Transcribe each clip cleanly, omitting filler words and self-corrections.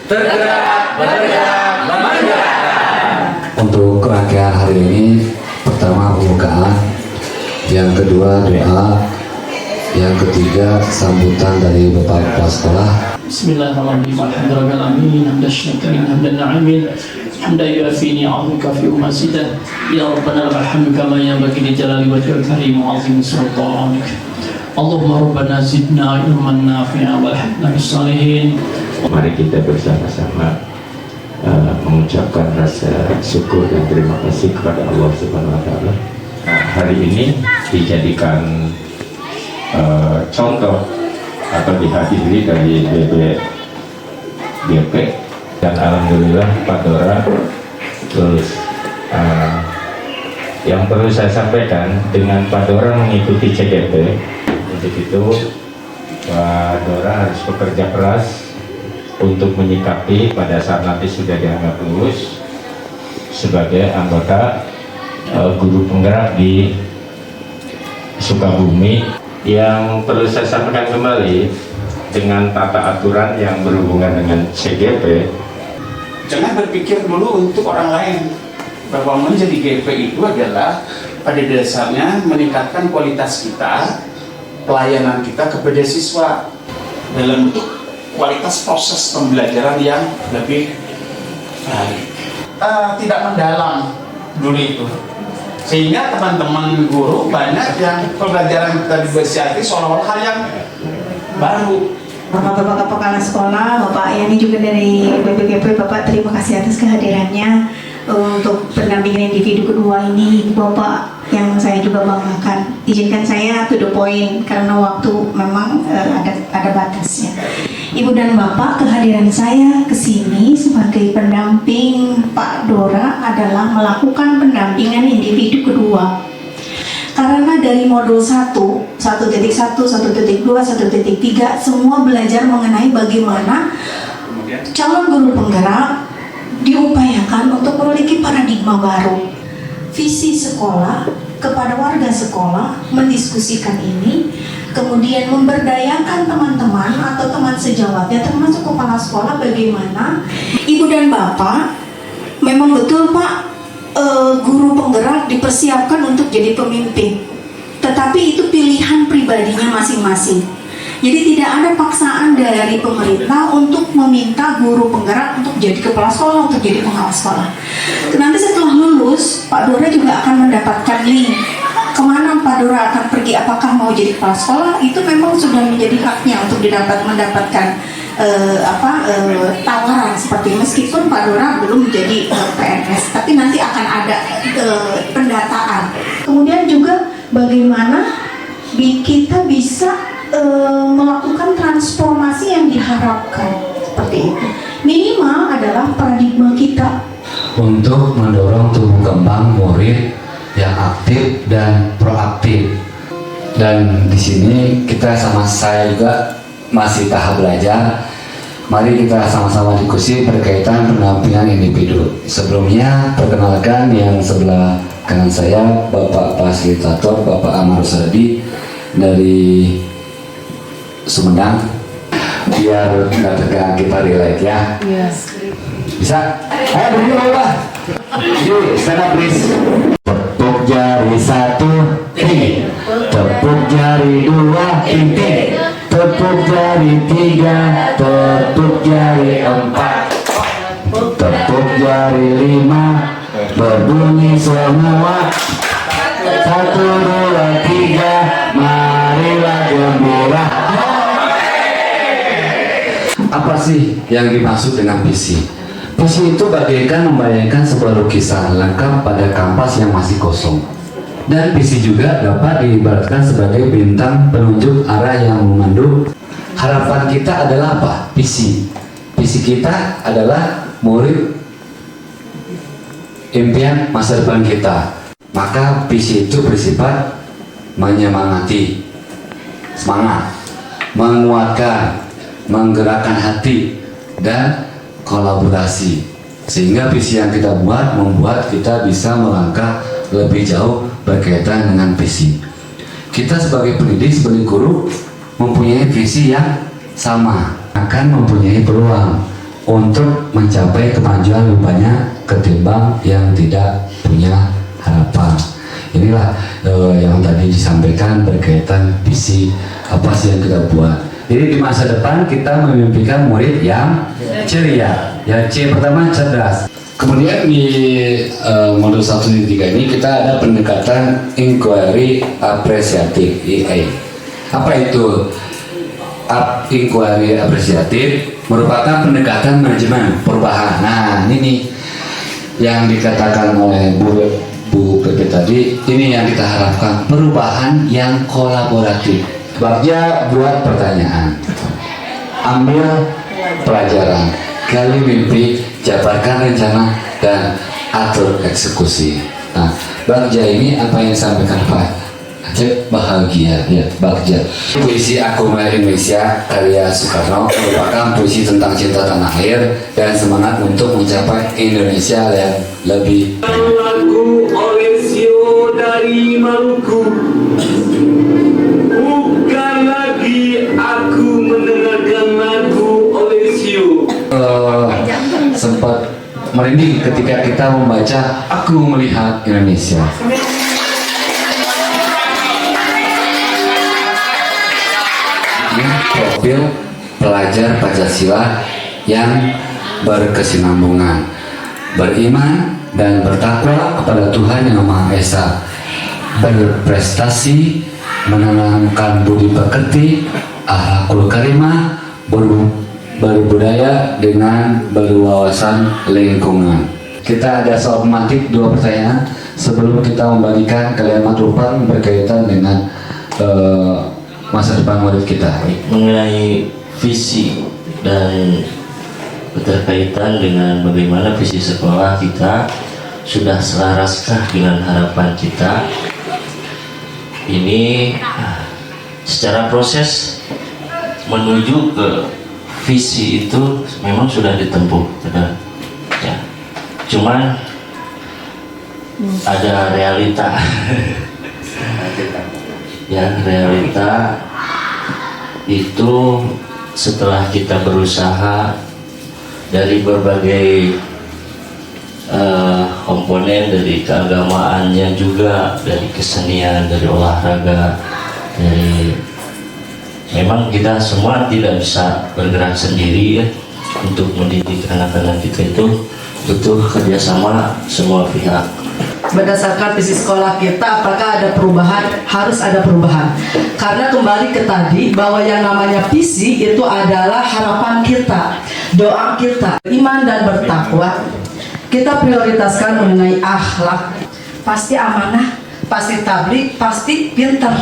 Tergerak, bergerak, memanjatkan. Untuk rangkaian hari ini, pertama pembukaan, yang kedua doa, yang ketiga sambutan dari Bapak Kepala Sekolah. Bismillahirrahmanirrahim. Alhamdulillahirrahmanirrahim. Hamdan syakirin, hamdan na'imin, hamdan yuafi ni'amika fi umasidah. Ya Rabbana lakal kama yanbaghi li jalali wajhikal karim wa 'azimi sultanik. Allahumma rabbana zidna ilman nafi'a walhamdana bis-salihin. Mari kita bersama-sama mengucapkan rasa syukur dan terima kasih kepada Allah Subhanahu wa Ta'ala. Hari ini dijadikan contoh atau dihadiri dari BBGP, dan alhamdulillah Pak Dora lulus. Yang perlu saya sampaikan, dengan Pak Dora mengikuti CGP, untuk itu Pak Dora harus bekerja keras untuk menyikapi pada saat nanti sudah dianggap lulus sebagai anggota guru penggerak di Sukabumi. Yang perlu saya sampaikan kembali, dengan tata aturan yang berhubungan dengan CGP, jangan berpikir dulu untuk orang lain, bahwa menjadi GP itu adalah pada dasarnya meningkatkan kualitas kita, pelayanan kita kepada siswa dalam bentuk kualitas proses pembelajaran yang lebih baik. Tidak mendalam dulu itu, sehingga teman-teman guru banyak yang pembelajaran kita dibersiati seolah-olah hal yang baru. Bapak-bapak kepala sekolah, Bapak Yani juga dari BPGP, Bapak terima kasih atas kehadirannya untuk pendampingan individu kedua ini. Bapak yang saya juga banggakan. Izinkan saya to the point karena waktu memang ada batasnya. Ibu dan Bapak, kehadiran saya ke sini sebagai pendamping Pak Dora adalah melakukan pendampingan individu kedua. Karena dari modul 1, 1.1, 1.2, 1.3 semua belajar mengenai bagaimana calon guru penggerak diupayakan untuk memiliki paradigma baru. Visi sekolah kepada warga sekolah mendiskusikan ini, kemudian memberdayakan teman-teman atau teman sejawatnya termasuk kepala sekolah bagaimana. Ibu dan Bapak, memang betul Pak, guru penggerak dipersiapkan untuk jadi pemimpin, tetapi itu pilihan pribadinya masing-masing. Jadi tidak ada paksaan dari pemerintah untuk meminta guru penggerak untuk jadi kepala sekolah, untuk jadi pengawas sekolah. Nanti setelah lulus, Pak Dora juga akan mendapatkan link kemana Pak Dora akan pergi, apakah mau jadi kepala sekolah, itu memang sudah menjadi haknya untuk mendapatkan tawaran seperti, meskipun Pak Dora belum menjadi PNS, tapi nanti akan ada pendataan. Kemudian juga bagaimana kita bisa melakukan transformasi yang diharapkan seperti itu. Minimal adalah paradigma kita Untuk mendorong tumbuh kembang murid yang aktif dan proaktif. Dan di sini kita sama saya juga masih tahap belajar. Mari kita sama-sama diskusi berkaitan pendampingan individu. Sebelumnya perkenalkan yang sebelah kanan saya, Bapak Fasilitator Bapak Amar Sadi dari Sumedang. Biar nggak tegang, kita relax ya. Yes. Bisa? Ayo berdiri Bapak. Yuk, stand up please. Tepuk jari 1, tinggi. Tepuk jari 2, tinggi. Tepuk jari 3, tepuk jari 4, tepuk jari 5, berbunyi semua. 1, 2, 3, marilah gembira. Apa sih yang dimaksud dengan visi? Visi itu bagaikan membayangkan sebuah lukisan lengkap pada kanvas yang masih kosong. Dan visi juga dapat diibaratkan sebagai bintang penunjuk arah yang memandu. Harapan kita adalah apa? Visi. Visi kita adalah murid impian masa depan kita. Maka visi itu bersifat menyemangati, semangat, menguatkan, menggerakkan hati, dan kolaborasi. Sehingga visi yang kita buat membuat kita bisa melangkah lebih jauh berkaitan dengan visi. Kita sebagai pendidik, sebagai guru mempunyai visi yang sama, akan mempunyai peluang untuk mencapai kemajuan lebih banyak ketimbang yang tidak punya harapan. Inilah yang tadi disampaikan berkaitan visi apa sih yang kita buat. Jadi di masa depan kita memimpikan murid yang ceria. Ya, C pertama cerdas. Kemudian di modul 1 di 3 ini kita ada pendekatan inquiry apresiatif (EA). Apa itu? Inquiry apresiatif merupakan pendekatan manajemen perubahan. Nah, ini nih yang dikatakan oleh Bu Pepe tadi, ini yang kita harapkan, perubahan yang kolaboratif. Bagja buat pertanyaan, ambil pelajaran, gali mimpi, jabarkan rencana, dan atur eksekusi. Nah, Bagja ini apa yang disampaikan Pak Aceh bahagia ya, Bagja. Puisi Aku Melihat Indonesia karya Soekarno merupakan puisi tentang cinta tanah air dan semangat untuk mencapai Indonesia yang lebih. Lagu Olesio dari Maluku, bukan lagi aku mendengarkan lagu Olesio. Sempat merinding ketika kita membaca Aku Melihat Indonesia. Profil pelajar Pancasila yang berkesinambungan, beriman dan bertakwa kepada Tuhan Yang Maha Esa, berprestasi, menanamkan budi pekerti, akhlakul karimah, berbudaya dengan berwawasan lingkungan. Kita ada soal pematik 2 pertanyaan sebelum kita membagikan kalimat rupan berkaitan dengan masa depan murid kita. Mengenai visi dan berkaitan dengan bagaimana visi sekolah kita sudah selaraskah dengan harapan kita. Ini secara proses menuju ke visi itu memang sudah ditempuh, ya. Cuman ada realita. Ya, realita itu setelah kita berusaha dari berbagai komponen, dari keagamaannya juga, dari kesenian, dari olahraga, dari memang kita semua tidak bisa bergerak sendiri ya, untuk mendidik anak-anak kita itu butuh kerjasama semua pihak. Berdasarkan visi sekolah kita, apakah ada perubahan? Harus ada perubahan. Karena kembali ke tadi, bahwa yang namanya visi itu adalah harapan kita, doa kita, iman dan bertakwa. Kita prioritaskan mengenai akhlak, pasti amanah, pasti tabligh, pasti pintar,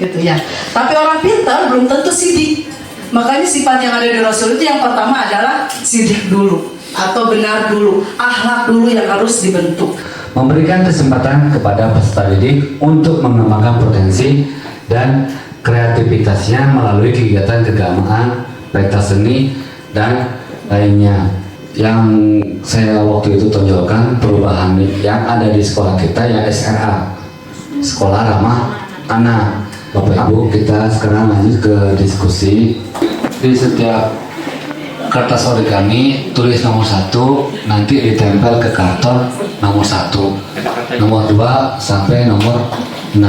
gitu ya. Tapi orang pintar belum tentu sidik. Makanya sifat yang ada di Rasul itu yang pertama adalah sidik dulu, atau benar dulu, akhlak dulu yang harus dibentuk. Memberikan kesempatan kepada peserta didik untuk mengembangkan potensi dan kreativitasnya melalui kegiatan keagamaan, pentas seni, dan lainnya. Yang saya waktu itu tonjolkan perubahan yang ada di sekolah kita ya SRA, Sekolah Ramah Anak. Bapak Ibu, kita sekarang lanjut ke diskusi. Di setiap kertas origami tulis nomor 1, nanti ditempel ke karton nomor 1, nomor 2 sampai nomor 6.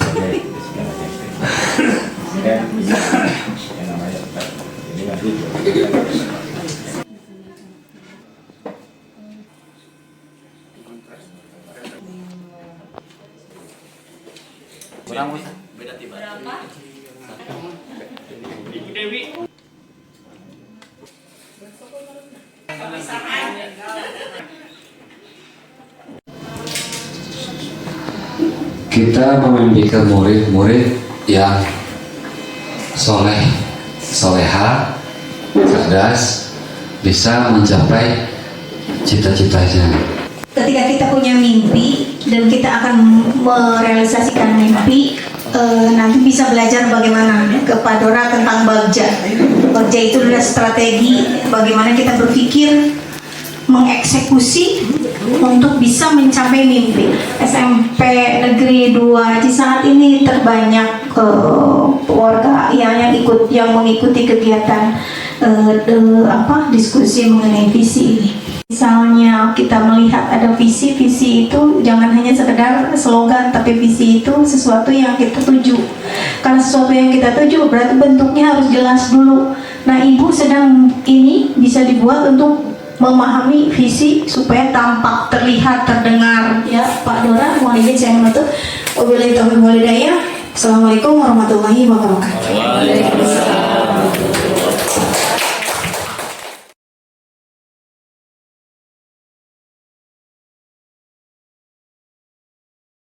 Boleh. Kita memimpikan murid-murid yang soleh, soleha, cerdas, bisa mencapai cita-citanya. Ketika kita punya mimpi dan kita akan merealisasikan mimpi, nanti bisa belajar bagaimana ke Padora tentang Bagja. Bagja itu adalah strategi bagaimana kita berpikir mengeksekusi untuk bisa mencapai mimpi. SMP Negeri 2 Cisaat ini terbanyak warga yang mengikuti kegiatan diskusi mengenai visi ini. Misalnya kita melihat ada visi itu jangan hanya sekedar slogan, tapi visi itu sesuatu yang kita tuju. Karena sesuatu yang kita tuju berarti bentuknya harus jelas dulu. Nah, Ibu sedang ini bisa dibuat untuk memahami visi supaya tampak, terlihat, terdengar. Ya, Pak Dora, mohon izin saya menutup. Wabillahi taufiq wal hidayah. Assalamualaikum warahmatullahi wabarakatuh. Waalaikumsalam.